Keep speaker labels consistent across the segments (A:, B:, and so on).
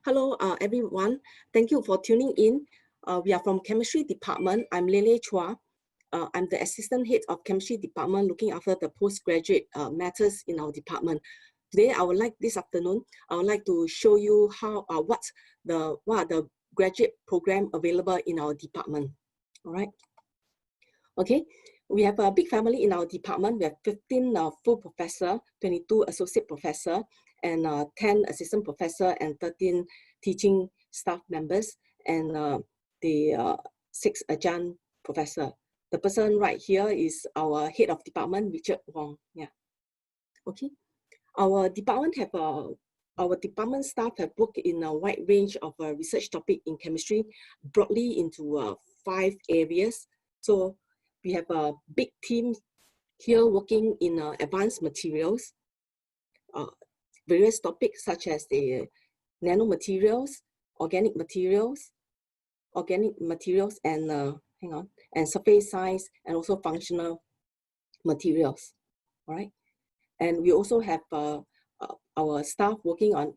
A: Hello, everyone. Thank you for tuning in. We are from Chemistry Department. I'm Chua. I'm the Assistant Head of Chemistry Department looking after the postgraduate matters in our department. Today, this afternoon, I would like to show you how what are the graduate program available in our department. All right. Okay. We have a big family in our department. We have 15 full professor, 22 associate professor, and 10 assistant professor and 13 teaching staff members, and the 6 adjunct professor. The person right here is our head of department, Richard Wong. Yeah. Okay. Our department staff have worked in a wide range of research topic in chemistry, broadly into 5 areas. So we have a big team here working in advanced materials, various topics such as the nanomaterials, organic materials, and surface science, and also functional materials. All right, and we also have our staff working on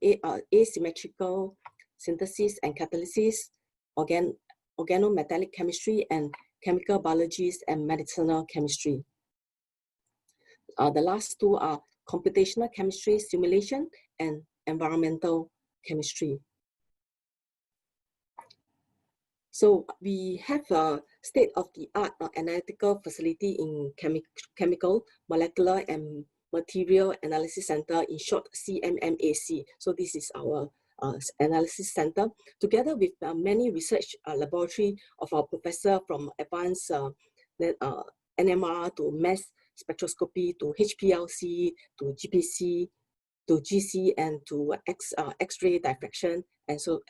A: asymmetrical synthesis and catalysis, organometallic chemistry, and chemical biologies and medicinal chemistry. The last two are computational chemistry, simulation, and environmental chemistry. So we have a state-of-the-art analytical facility in chemical, molecular, and material analysis center, in short CMMAC. So this is our analysis center, together with many research laboratory of our professor, from advanced NMR to mass spectroscopy to HPLC to GPC to GC and to X-ray diffraction, and so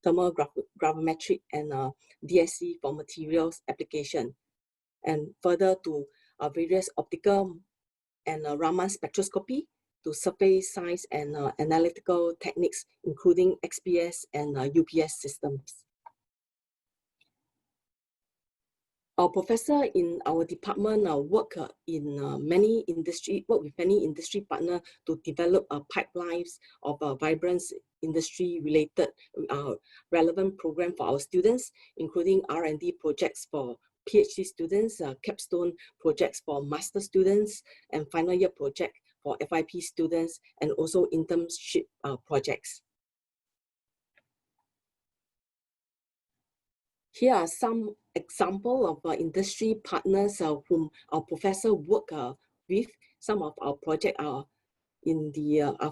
A: thermal gravimetric and DSC for materials application, and further to various optical and Raman spectroscopy to surface science and analytical techniques, including XPS and UPS systems. Our professor in our department work with many industry partners to develop pipelines of vibrant industry-related relevant program for our students, including R&D projects for PhD students, capstone projects for master students, and final year project for FYP students, and also internship projects. Here are some examples of industry partners whom our professor work with. Some of our projects are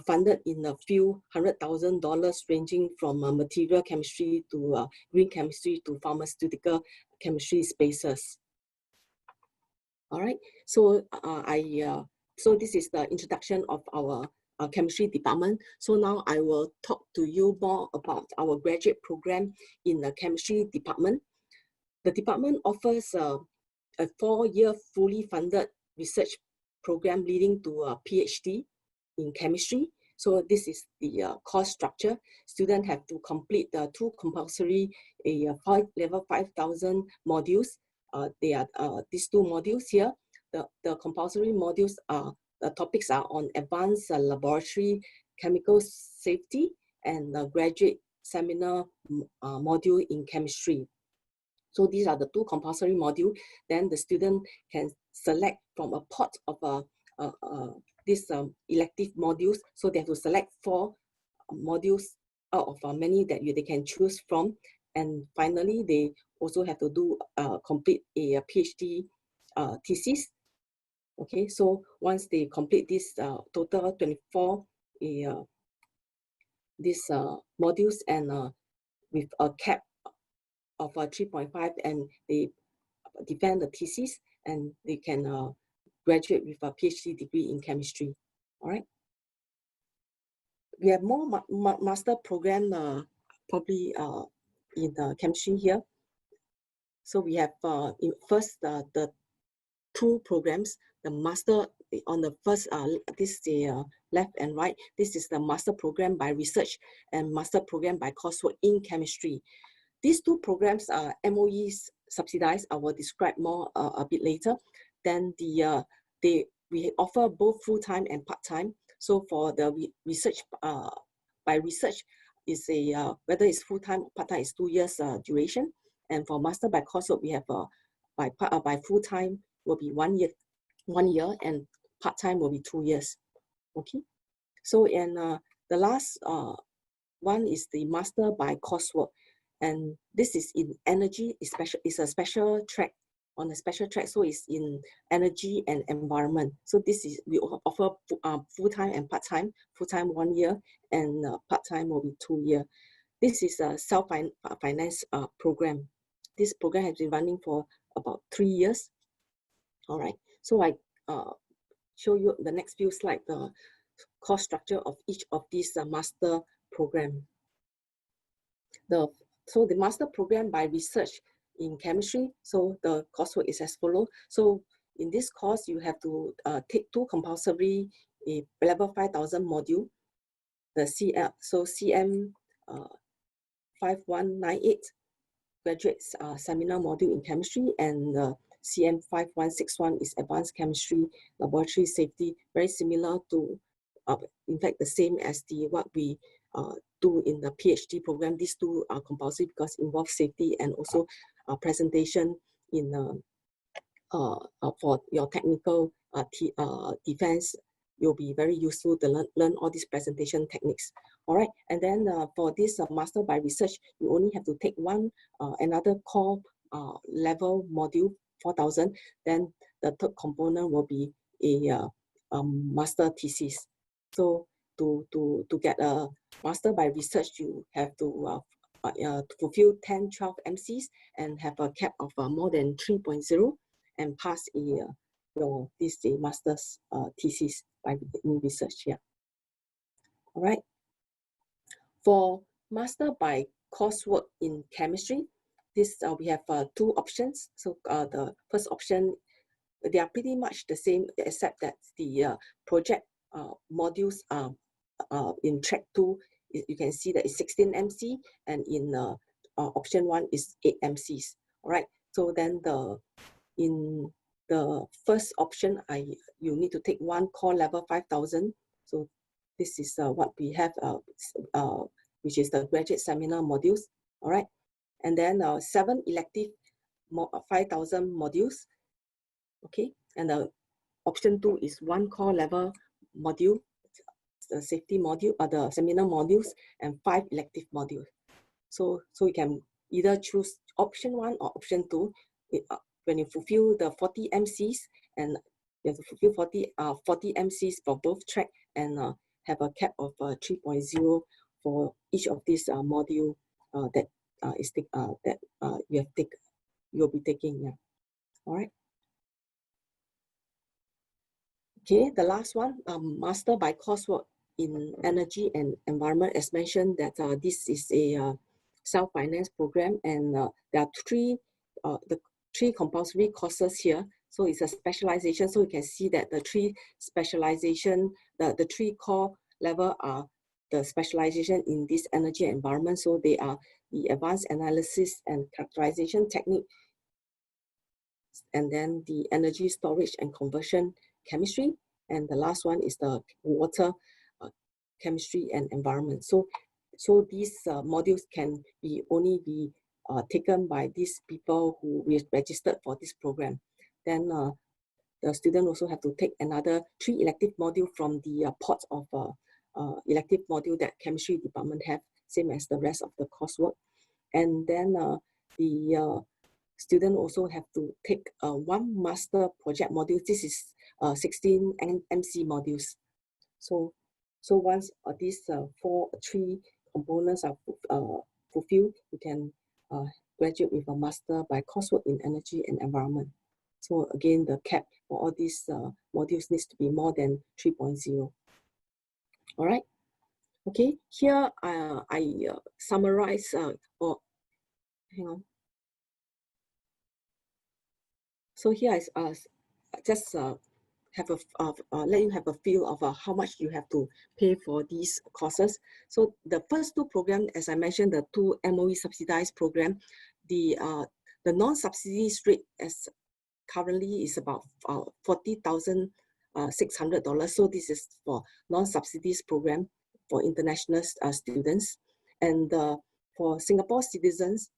A: funded in a few $100,000, ranging from material chemistry to green chemistry to pharmaceutical chemistry spaces. All right, so so this is the introduction of our chemistry department. So now I will talk to you more about our graduate program in the chemistry department. The department offers a 4-year fully funded research program leading to a PhD in chemistry. So this is the course structure. Students have to complete the 2 compulsory level 5,000 modules. They are these 2 modules here. The compulsory modules are, the topics are on advanced laboratory chemical safety, and the graduate seminar module in chemistry. So these are the 2 compulsory modules. Then the student can select from a pot of these elective modules. So they have to select 4 modules out of many that they can choose from. And finally, they also have to do complete a PhD thesis. Okay, so once they complete this total 24 these modules, and with a cap of 3.5, and they defend the thesis, and they can graduate with a PhD degree in chemistry. All right. We have more master program probably in chemistry here. So we have first the 2 programs. The master on the first, this is the left and right. This is the master program by research and master program by coursework in chemistry. These 2 programs are MOE subsidized. I will describe more a bit later. Then we offer both full-time and part-time. So for the research, by research, is a, whether it's full-time or part-time, is 2 years duration. And for master by coursework, we have by full-time will be 1 year, and part-time will be 2 years. Okay. So, and the last one is the master by coursework. And this is in energy, it's a special track, on a special track. So it's in energy and environment. So this is, we offer full-time and part-time. Full-time 1 year, and part-time will be 2 years. This is a self-finance program. This program has been running for about 3 years. All right. So I show you the next few slides, the course structure of each of these master program. So the master program by research in chemistry, so the coursework is as follows. So in this course, you have to take 2 compulsory level 5,000 module, the CM, so CM 5198 graduate seminar module in chemistry, and CM 5161 is advanced chemistry laboratory safety, very similar to, in fact, the same as what we do in the PhD program. These 2 are compulsory because involve safety and also presentation in for your technical defense. You'll be very useful to learn all these presentation techniques. All right, and then for this master by research, you only have to take one another core level module 4,000. Then the third component will be a master thesis. So to get a master by research, you have to fulfill 10-12 MCs and have a cap of more than 3.0 and pass this master's thesis by research here. All right. For master by coursework in chemistry, this we have 2 options. So the first option, they are pretty much the same, except that the project modules are in track 2. You can see that it's 16 MC, and in option 1 is 8 MCs. All right. So then in the first option, you need to take 1 core level 5,000. So this is what we have, which is the graduate seminar modules. All right. And then 7 elective 5,000 modules. Okay. And the option 2 is 1 core level module, the safety module, the seminar modules, and 5 elective modules. So you can either choose option 1 or option 2. When you fulfill the 40 MCs, and you have to fulfill 40 MCs for both track, and have a cap of 3.0 for each of these module that you'll be taking. Yeah. All right. Okay, the last one, master by coursework in energy and environment. As mentioned, that this is a self-finance program, and there are the 3 compulsory courses here. So it's a specialization. So you can see that the 3 specialization, the 3 core level are the specialization in this energy and environment. So they are the advanced analysis and characterization technique, and then the energy storage and conversion chemistry, and the last one is the water chemistry and environment. So these modules can only be taken by these people who we registered for this program. Then the student also have to take another 3 elective module from the pot of elective module that chemistry department have, same as the rest of the coursework. And then the student also have to take 1 master project module. This is 16 MC modules. So once these 3 components are fulfilled, you can graduate with a master by coursework in energy and environment. So again, the cap for all these modules needs to be more than 3.0. All right. Okay. Here I summarize or hang on. So here is just have let you have a feel of how much you have to pay for these courses. So the first 2 programs, as I mentioned, the 2 MOE subsidized program, the non-subsidies rate as currently is about $40,600. So this is for non-subsidies program for international students. And for Singapore citizens,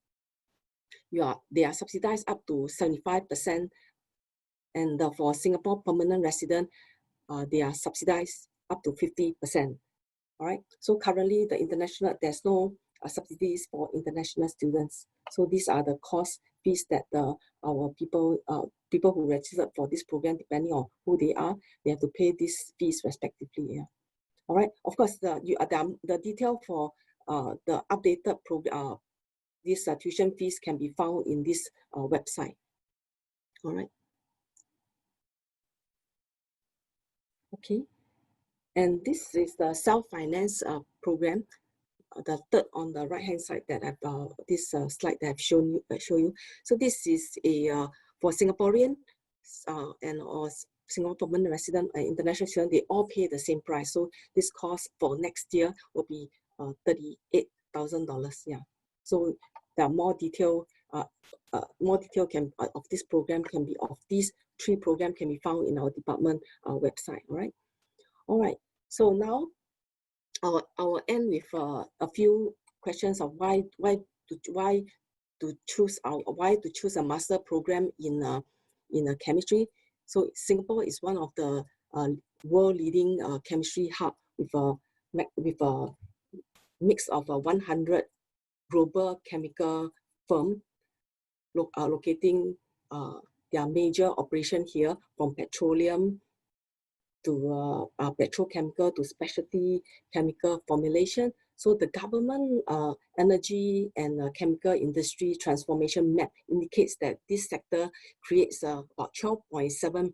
A: they are subsidized up to 75%. And for Singapore permanent resident, they are subsidized up to 50%. All right. So currently, there's no subsidies for international students. So these are the cost fees that our people who registered for this program, depending on who they have to pay these fees respectively. Yeah. All right. Of course, the detail for the updated program, these tuition fees can be found in this website. All right. Okay. And this is the self-finance program, the third on the right-hand side that I've this slide that I've show you. So this is a for Singaporean and or Singapore permanent resident and international student, they all pay the same price. So this cost for next year will be $38,000. Yeah. So there are more detail of this program can be of these three programs can be found in our department website. All right. So now I'll end with a few questions of why to choose a master program in chemistry. So Singapore is one of the world leading chemistry hub with a mix of 100 global chemical firm locating their major operation here, from petroleum to petrochemical to specialty chemical formulation. So the government energy and chemical industry transformation map indicates that this sector creates about 12.7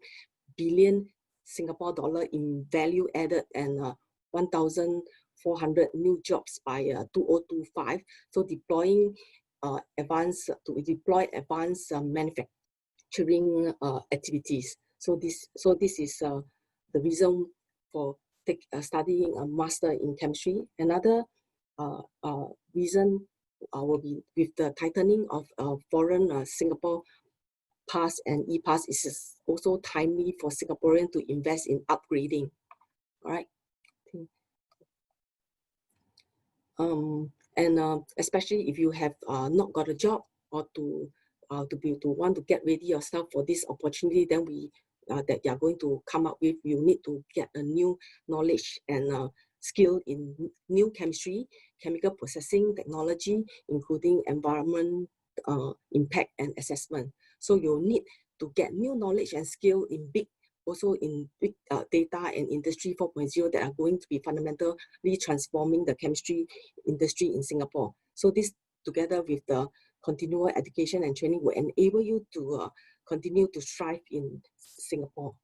A: billion Singapore dollar in value added and 1,400 new jobs by 2025. So deploy advanced manufacturing activities. So this is the reason for studying a master in chemistry. Another reason will be with the tightening of foreign Singapore pass and e-pass, is also timely for Singaporeans to invest in upgrading. All right. Especially if you have not got a job or to want to get ready yourself for this opportunity, then that you are going to come up with, you need to get a new knowledge and skill in new chemistry, chemical processing technology, including environment impact and assessment. So you'll need to get new knowledge and skill in big data and industry 4.0 that are going to be fundamentally transforming the chemistry industry in Singapore. So this, together with the continual education and training, will enable you to continue to strive in Singapore.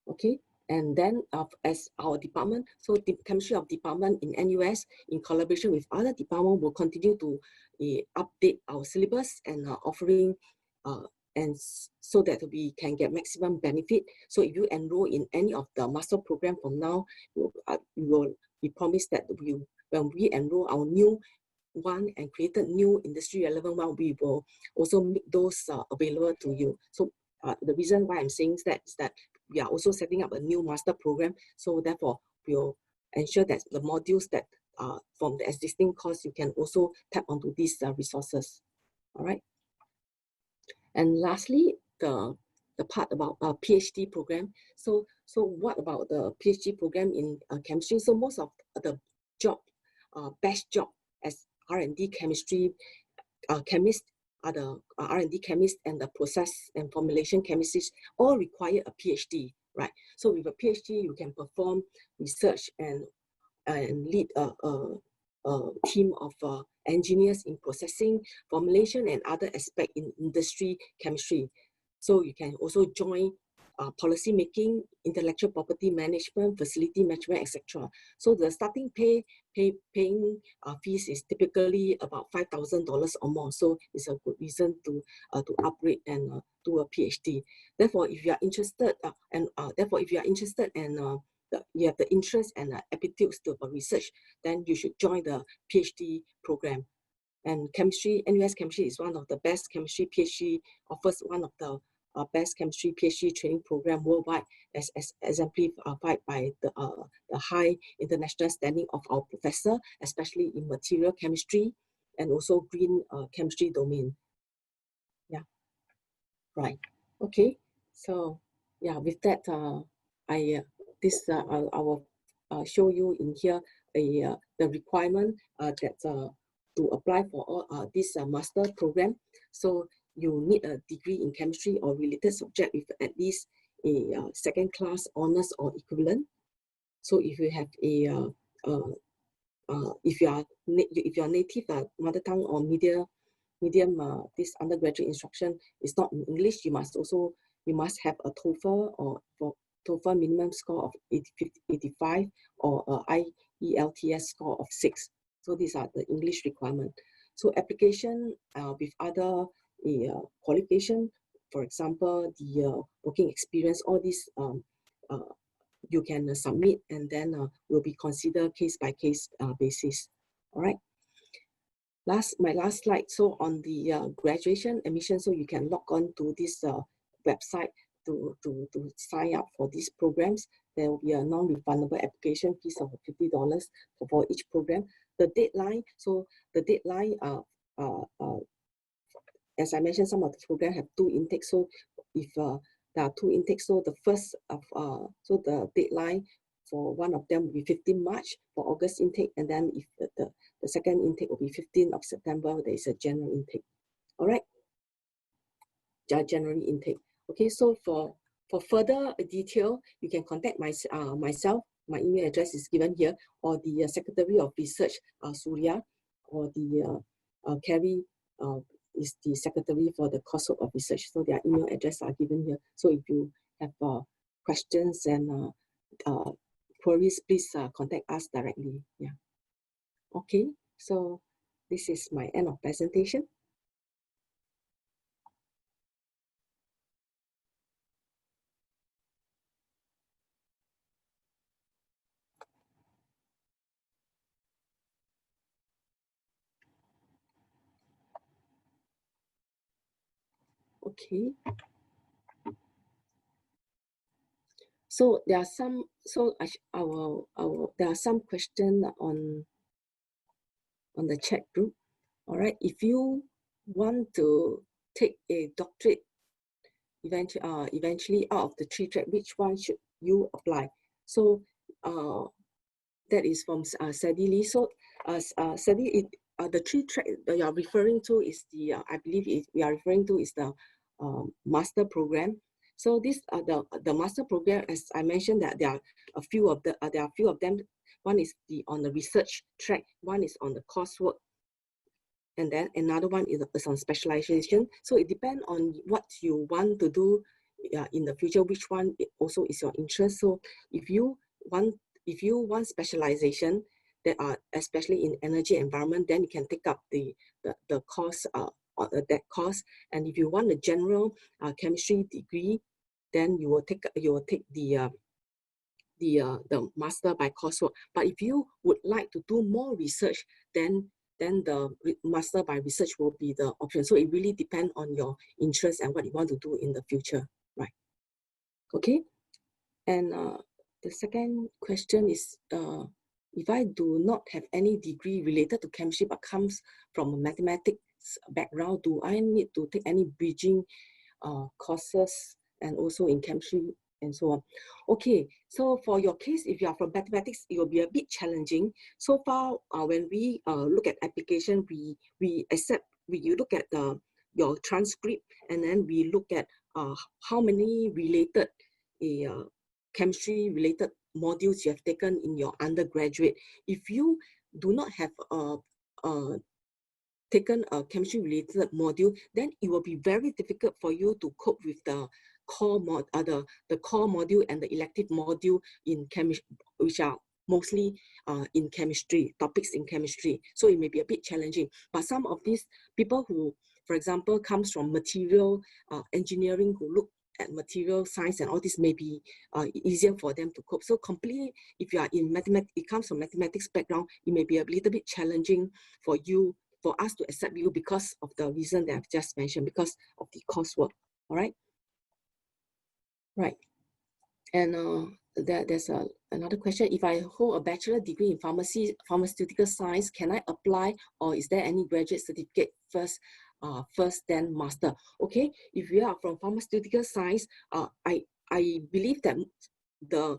A: Okay, and then as our department, so the chemistry of department in NUS, in collaboration with other departments, will continue to update our syllabus and offering and so that we can get maximum benefit. So if you enroll in any of the master program from now, we promise that when we enroll our new one and created new industry relevant one, we will also make those available to you. So the reason why I'm saying that is that we are also setting up a new master program. So therefore, we'll ensure that the modules that from the existing course, you can also tap onto these resources. All right. And lastly, the part about PhD program. So what about the PhD program in chemistry? So most of the best job as R&D chemistry chemists are the R&D chemists and the process and formulation chemists all require a PhD, right? So with a PhD, you can perform research and lead a team of engineers in processing, formulation, and other aspects in industry chemistry. So you can also join policy making, intellectual property management, facility management, etc. So the starting paying fees is typically about $5,000 or more. So it's a good reason to upgrade and do a PhD. Therefore, if you are interested, you have the interest and aptitudes to research, then you should join the PhD program. And chemistry, NUS chemistry is one of the best chemistry PhD, offers one of the best chemistry PhD training program worldwide, as exemplified by the high international standing of our professor, especially in material chemistry and also green chemistry domain. Yeah, right. Okay, so yeah, with that, I will show you in here the requirement that to apply for all this master program. So you need a degree in chemistry or related subject with at least a second class honors or equivalent. So if you have if you are native mother tongue or medium this undergraduate instruction is not in English, you must have a TOEFL or for TOEFL minimum score of 85 or IELTS score of 6. So these are the English requirement. So application with other qualification, for example, the working experience, all these you can submit, and then will be considered case by case basis. All right. My last slide. So on the graduation admission, so you can log on to this website to sign up for these programs. There will be a non-refundable application fees of $50 for each program. The deadline, so the deadline, as I mentioned, some of the programs have 2 intakes. So if there are 2 intakes, so the first of so the deadline for one of them will be 15 March for August intake, and then if the second intake will be 15th of September, there is a general intake. All right, January intake. Okay, so for further detail, you can contact myself. My email address is given here, or the Secretary of Research, Surya, or the Carrie is the Secretary for the Coursework of Research. So their email address are given here. So if you have questions and queries, please contact us directly. Yeah. Okay, so this is my end of presentation. Okay. So there are some. So there are some questions on the chat group. All right. If you want to take a doctorate, eventually out of the 3 track, which one should you apply? So that is from Sadie Lee. So Sadie, the 3 track that you are referring to is the I believe we are referring to is the master program. So this the master program, as I mentioned, that there are a few of them. One is on the research track, one is on the coursework, and then another one is on specialization. So it depends on what you want to do in the future, which one also is your interest. So if you want specialization that are especially in energy environment, then you can take up the course that course. And if you want a general chemistry degree, then you will take the master by coursework. But if you would like to do more research, then the master by research will be the option. So it really depends on your interest and what you want to do in the future, right? Okay. And the second question is, if I do not have any degree related to chemistry but comes from a mathematics background, do I need to take any bridging courses and also in chemistry and so on? Okay, so for your case, if you are from mathematics, it will be a bit challenging. So far, when we look at application, we look at your transcript, and then we look at how many related chemistry related modules you have taken in your undergraduate. If you do not have taken a chemistry related module, then it will be very difficult for you to cope with the core module and the elective module in chemistry, which are mostly in chemistry, topics in chemistry. So it may be a bit challenging. But some of these people who, for example, comes from material engineering, who look at material science and all this, may be easier for them to cope. So completely, if you are in mathematics, it comes from mathematics background, it may be a little bit challenging for us to accept you because of the reason that I've just mentioned, because of the coursework. All right. Right. And there's another question. If I hold a bachelor degree in pharmaceutical science, can I apply, or is there any graduate certificate first then master? Okay, if you are from pharmaceutical science, I believe that the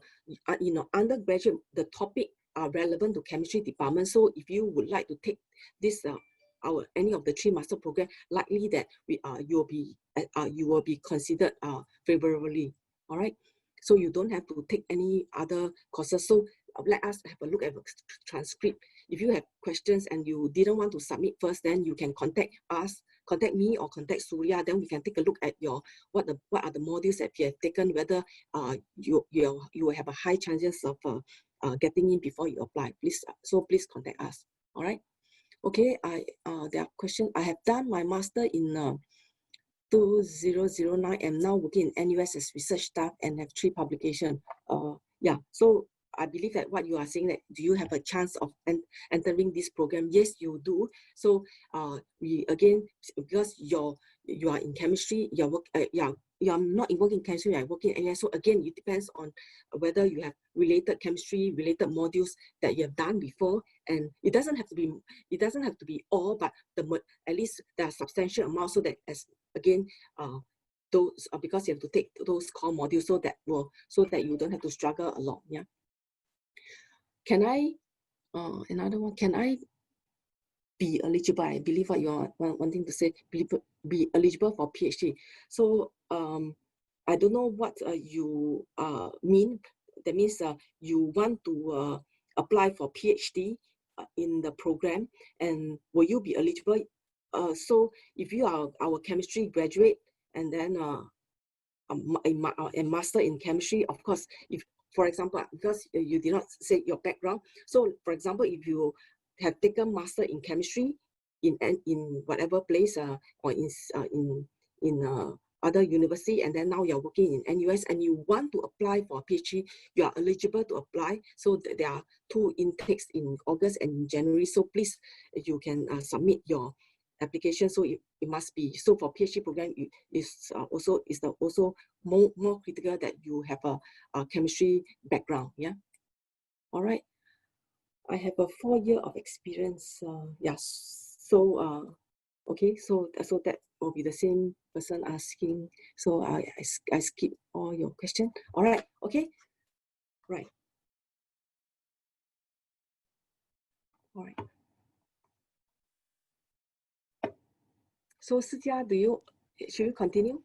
A: undergraduate, the topic are relevant to chemistry department. So if you would like to take this any of the 3 master program, likely that you will be considered favorably. All right. So you don't have to take any other courses. So let us have a look at the transcript. If you have questions and you didn't want to submit first, then you can contact us, contact me, or contact Surya. Then we can take a look at your what are the modules that you have taken, whether you will have a high chances of getting in before you apply. Please contact us. All right. Okay. There are questions. I have done my master in 2009. I'm now working in NUS as research staff and have 3 publications. Yeah, so I believe that what you are saying, that do you have a chance of entering this program? Yes, you do. So we again, because you are in chemistry, you're not working in chemistry, you're working in NUS. So again, it depends on whether you have related chemistry, related modules that you have done before, and it doesn't have to be all, but at least there are substantial amounts, so that again, those because you have to take those core modules, so that you don't have to struggle along. Yeah. Can I another one? Can I be eligible? I believe what you're wanting to say. Be eligible for PhD. So I don't know what you mean. That means you want to apply for PhD in the program, and will you be eligible? So if you are our chemistry graduate, and then a master in chemistry, of course, if, for example, because you did not say your background, so for example, if you have taken master in chemistry in whatever place or in other university, and then now you're working in NUS and you want to apply for a PhD, you are eligible to apply. So there are 2 intakes in August and in January. So please, you can submit your application. So it must be, so for PhD program, is also more critical that you have a chemistry background. Yeah. All right. I have a 4-year of experience. Yes. So okay. So that will be the same person asking. So I skip all your question. All right. Okay. Right. All right. So Si Jia, should you continue?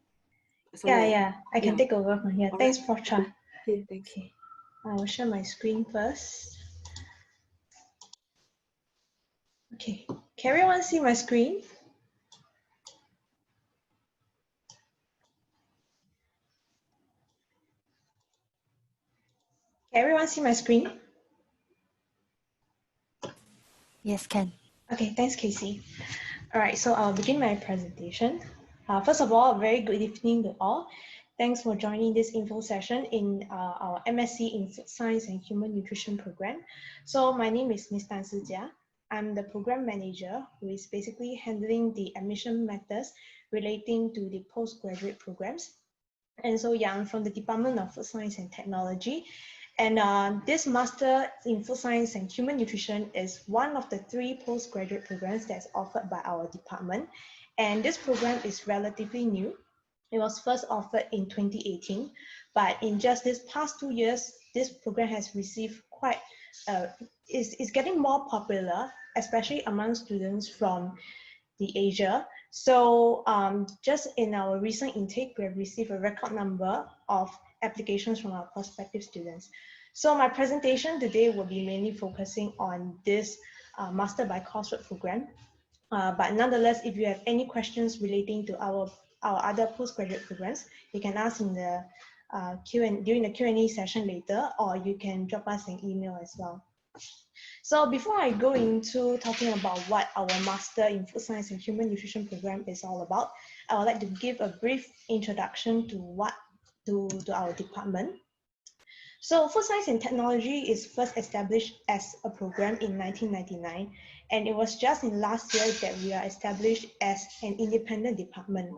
A: Sorry,
B: Yeah, I can take over from here.
A: All
B: Thanks,
A: right.
B: Prof. Chua.
A: Okay, thanks.
B: Okay, I will share my screen first. Okay, can everyone see my screen? Can everyone see my screen?
C: Yes, can.
B: Okay, thanks, Casey. All right, so I'll begin my presentation. First of all, a very good evening to all. Thanks for joining this info session in our MSc in Food Science and Human Nutrition program. So my name is Ms. Tan Si Jia. I'm the program manager who is basically handling the admission matters relating to the postgraduate programs. And so yeah, I'm from the Department of Food Science and Technology. And this Master in Food Science and Human Nutrition is one of the 3 postgraduate programs that's offered by our department. And this program is relatively new. It was first offered in 2018, but in just this past 2 years, this program has received quite, is getting more popular, especially among students from the Asia. So just in our recent intake, we have received a record number of applications from our prospective students. So my presentation today will be mainly focusing on this Master by Coursework program. But nonetheless, if you have any questions relating to our other postgraduate programs, you can ask in the during the Q&A session later, or you can drop us an email as well. So before I go into talking about what our Master in Food Science and Human Nutrition program is all about, I would like to give a brief introduction to our department. So Food Science and Technology is first established as a program in 1999, and it was just in last year that we are established as an independent department.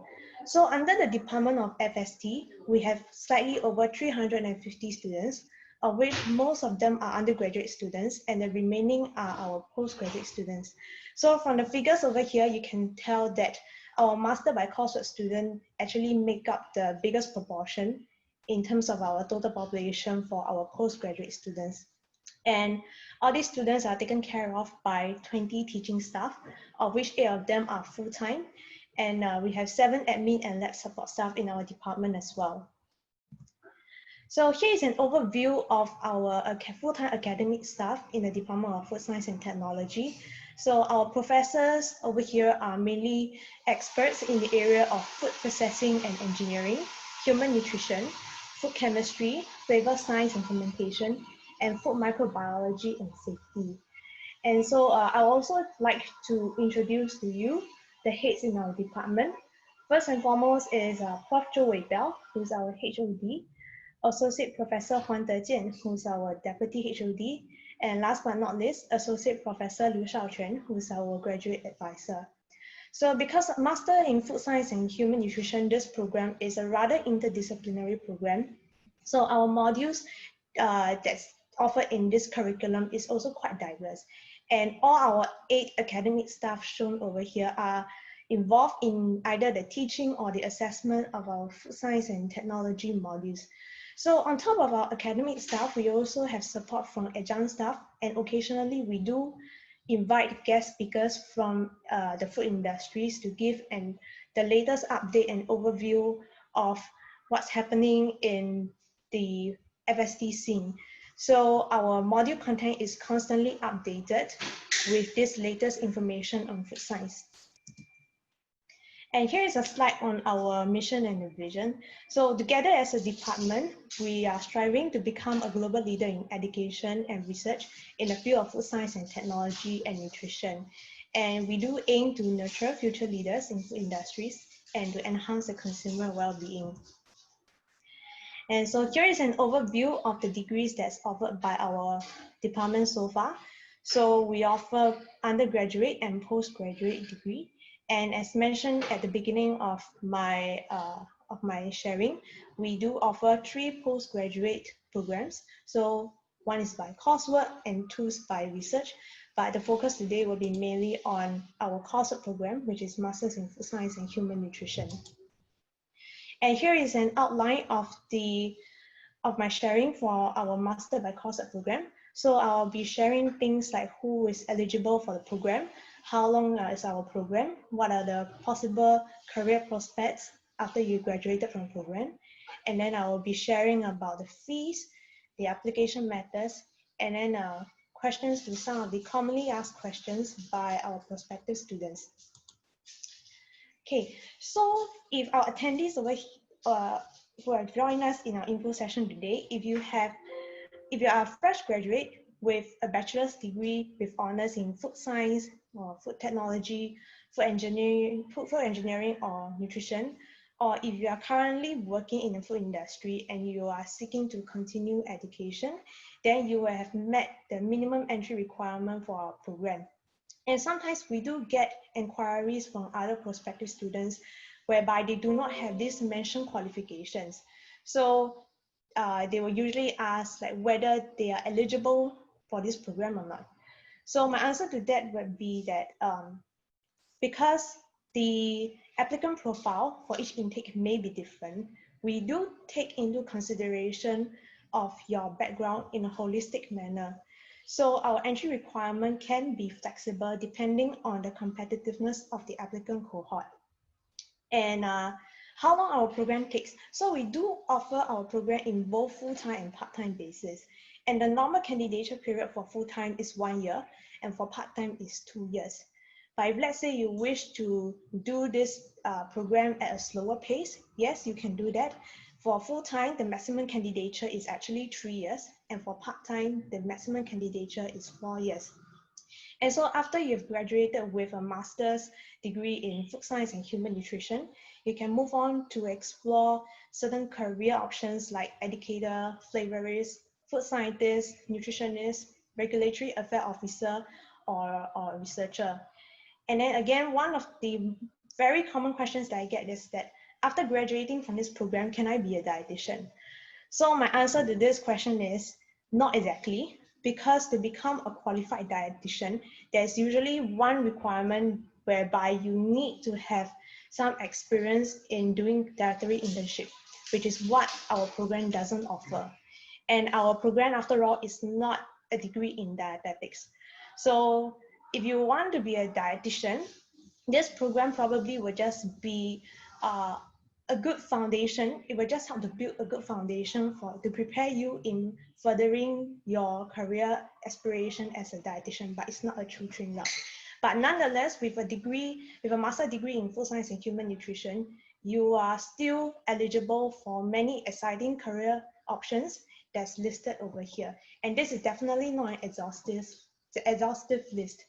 B: So under the Department of FST, we have slightly over 350 students, of which most of them are undergraduate students and the remaining are our postgraduate students. So from the figures over here, you can tell that our Master by Coursework students actually make up the biggest proportion in terms of our total population for our postgraduate students. And all these students are taken care of by 20 teaching staff, of which 8 of them are full-time. And we have 7 admin and lab support staff in our department as well. So here is an overview of our full-time academic staff in the Department of Food Science and Technology. So our professors over here are mainly experts in the area of food processing and engineering, human nutrition, food chemistry, flavor science and fermentation, and food microbiology and safety. And so I would also like to introduce to you the heads in our department. First and foremost is Prof. Zhou Weibao, who's our HOD, Associate Professor Huan Dejian, who's our Deputy HOD, and last but not least, Associate Professor Liu Shaoquan, who's our Graduate Advisor. So because Master in Food Science and Human Nutrition, this program is a rather interdisciplinary program. So our modules that's offered in this curriculum is also quite diverse. And all our 8 academic staff shown over here are involved in either the teaching or the assessment of our food science and technology modules. So on top of our academic staff, we also have support from adjunct staff, and occasionally we do invite guest speakers from the food industries to give the latest update and overview of what's happening in the FST scene. So our module content is constantly updated with this latest information on food science. And here is a slide on our mission and vision. So together as a department, we are striving to become a global leader in education and research in the field of food science and technology and nutrition. And we do aim to nurture future leaders in food industries and to enhance the consumer well-being. And so here is an overview of the degrees that's offered by our department so far. So we offer undergraduate and postgraduate degree. And as mentioned at the beginning of my sharing, we do offer 3 postgraduate programs. So one is by coursework and 2 is by research. But the focus today will be mainly on our coursework program, which is Masters in Food Science and Human Nutrition. And here is an outline of my sharing for our Master by Coursework program. So I'll be sharing things like who is eligible for the program, how long is our program, what are the possible career prospects after you graduated from the program, and then I will be sharing about the fees, the application methods, and then questions to some of the commonly asked questions by our prospective students. Okay, so if our attendees over who are joining us in our info session today, if you are a fresh graduate with a bachelor's degree with honors in food science or food technology, food engineering or nutrition, or if you are currently working in the food industry and you are seeking to continue education, then you will have met the minimum entry requirement for our program. And sometimes we do get inquiries from other prospective students whereby they do not have these mentioned qualifications. So they will usually ask like whether they are eligible for this program or not. So my answer to that would be that because the applicant profile for each intake may be different, we do take into consideration of your background in a holistic manner. So our entry requirement can be flexible depending on the competitiveness of the applicant cohort. And how long our program takes. So we do offer our program in both full-time and part-time basis. And the normal candidature period for full-time is 1 year and for part-time is 2 years. But if let's say you wish to do this program at a slower pace, yes, you can do that. For full-time, the maximum candidature is actually 3 years. And for part-time, the maximum candidature is 4 years. And so after you've graduated with a master's degree in food science and human nutrition, you can move on to explore certain career options like educator, flavorist, food scientist, nutritionist, regulatory affairs officer, or researcher. And then again, one of the very common questions that I get is that after graduating from this program, can I be a dietitian? So my answer to this question is not exactly, because to become a qualified dietitian, there's usually one requirement whereby you need to have some experience in doing dietary internship, which is what our program doesn't offer. And our program, after all, is not a degree in dietetics. So if you want to be a dietitian, this program probably will just be a good foundation. It will just help to build a good foundation to prepare you in furthering your career aspiration as a dietitian, but it's not a true train route. But nonetheless, with a master degree in food science and human nutrition, you are still eligible for many exciting career options that's listed over here. And this is definitely not an exhaustive list.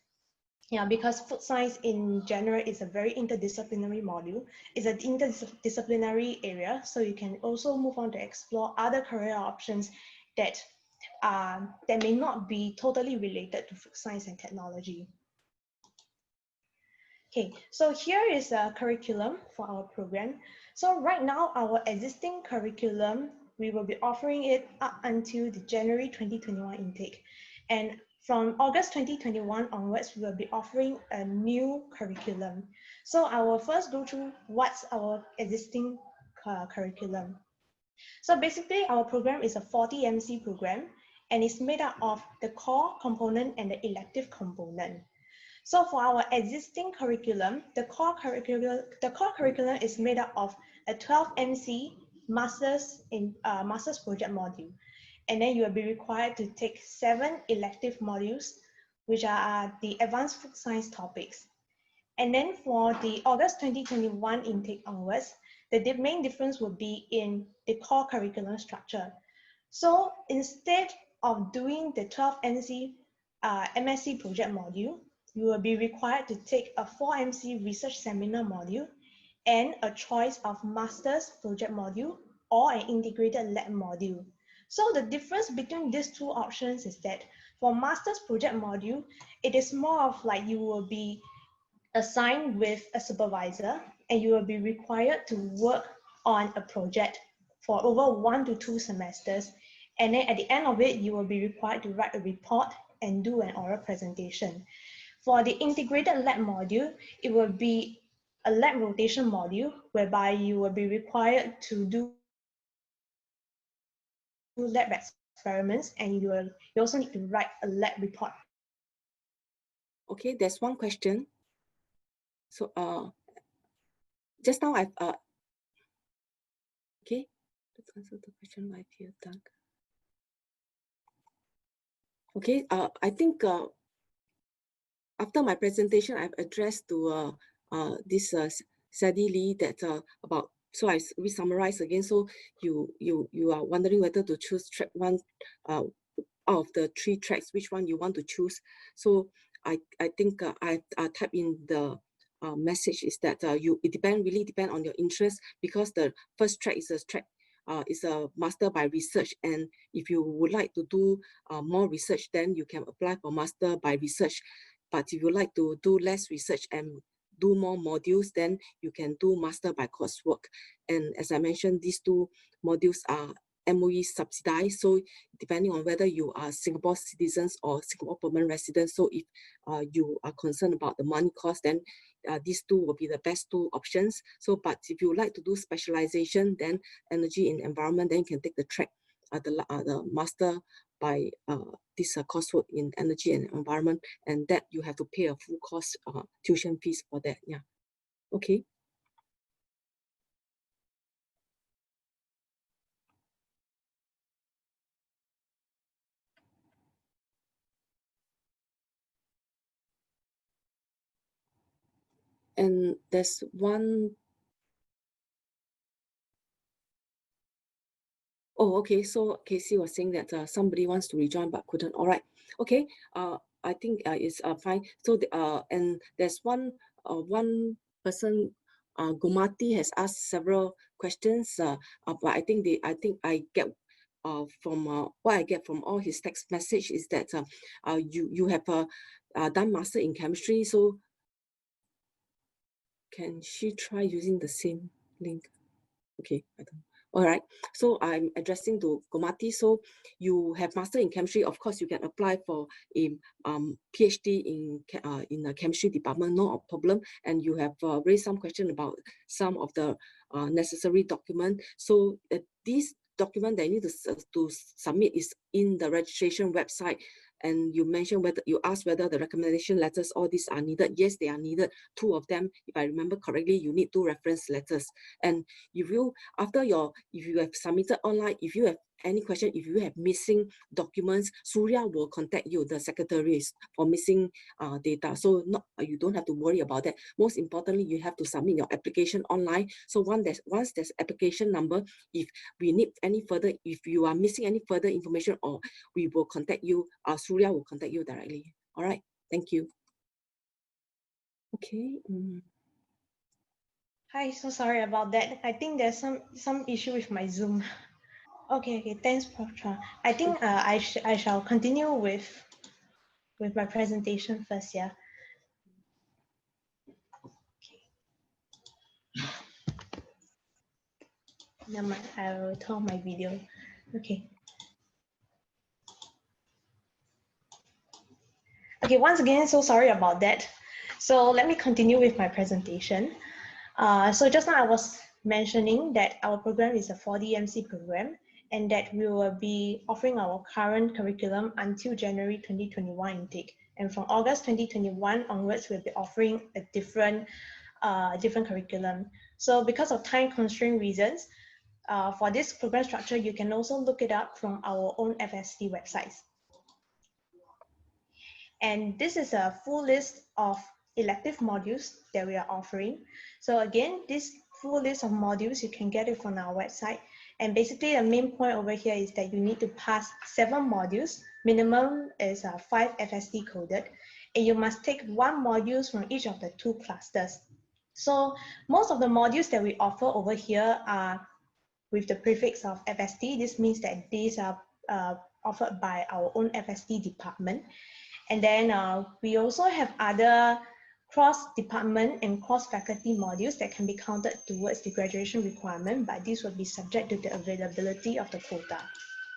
B: Yeah, because food science in general is a very interdisciplinary module. It's an interdisciplinary area, so you can also move on to explore other career options that may not be totally related to food science and technology. Okay, so here is a curriculum for our program. So right now, our existing curriculum, we will be offering it up until the January 2021 intake. And from August 2021 onwards, we will be offering a new curriculum. So I will first go through what's our existing curriculum. So basically, our program is a 40 MC program, and it's made up of the core component and the elective component. So for our existing curriculum, the core curriculum is made up of a 12 MC master's project module. And then you will be required to take 7 elective modules, which are the advanced food science topics. And then for the August 2021 intake onwards, the main difference will be in the core curriculum structure. So instead of doing the 12 MC MSc project module, you will be required to take a 4 MC research seminar module and a choice of master's project module or an integrated lab module. So the difference between these two options is that for master's project module, it is more of like you will be assigned with a supervisor and you will be required to work on a project for over 1 to 2 semesters. And then at the end of it, you will be required to write a report and do an oral presentation. For the integrated lab module, it will be a lab rotation module whereby you will be required to do lab experiments, and you also need to write a lab report.
A: Okay, there's one question. So just now I've okay, let's answer the question live here, Doug. Okay, I think after my presentation, I've addressed to this Sadie Lee that about. So I re-summarize again. So you are wondering whether to choose track 1 out of the 3 tracks, which one you want to choose. So I think I type in the message is that it really depend on your interest, because the first track is a master by research, and if you would like to do more research, then you can apply for master by research. But if you like to do less research and do more modules, then you can do master by coursework. And as I mentioned, these 2 modules are MOE subsidized, so depending on whether you are Singapore citizens or Singapore permanent residents, so if you are concerned about the money cost, then these 2 will be the best 2 options. So, but if you like to do specialization, then energy and environment, then you can take the track, the master by this coursework in energy and environment, and that you have to pay a full cost tuition fees for that. Yeah. Okay. And there's one. Oh, okay. So Casey was saying that somebody wants to rejoin but couldn't. All right. Okay. I think it's fine. So and there's one person, Gumati, has asked several questions. But I think I get from what I get from all his text message is that you have done master in chemistry. So can she try using the same link? Okay, I don't. All right, so I'm addressing to Gomati. So you have master in chemistry. Of course, you can apply for a PhD in the chemistry department, no problem. And you have raised some question about some of the necessary document. So this document that you need to submit is in the registration website. And you mentioned whether you asked whether the recommendation letters, all these are needed. Yes, they are needed. 2 of them, if I remember correctly, you need 2 reference letters. And if you have submitted online, if you have any question, if you have missing documents, Surya will contact you, the secretaries, for missing data. So you don't have to worry about that. Most importantly, you have to submit your application online. So once there's application number, if we need any further, if you are missing any further information, or we will contact you, Surya will contact you directly. All right, thank you. Okay.
B: Hi, so sorry about that. I think there's some issue with my Zoom. Okay, thanks, Prof. Chua. I think I shall continue with my presentation first, yeah. Never mind, I will turn on my video. Okay. Okay, once again, so sorry about that. So let me continue with my presentation. So just now I was mentioning that our program is a 4D MC program, and that we will be offering our current curriculum until January 2021 intake. And from August 2021 onwards, we'll be offering a different curriculum. So because of time constraint reasons, for this program structure, you can also look it up from our own FST websites. And this is a full list of elective modules that we are offering. So again, this full list of modules, you can get it from our website. And basically the main point over here is that you need to pass 7 modules. Minimum is 5 FST coded. And you must take 1 module from each of the 2 clusters. So most of the modules that we offer over here are with the prefix of FST. This means that these are offered by our own FST department. And then we also have other cross-department and cross-faculty modules that can be counted towards the graduation requirement, but these will be subject to the availability of the quota.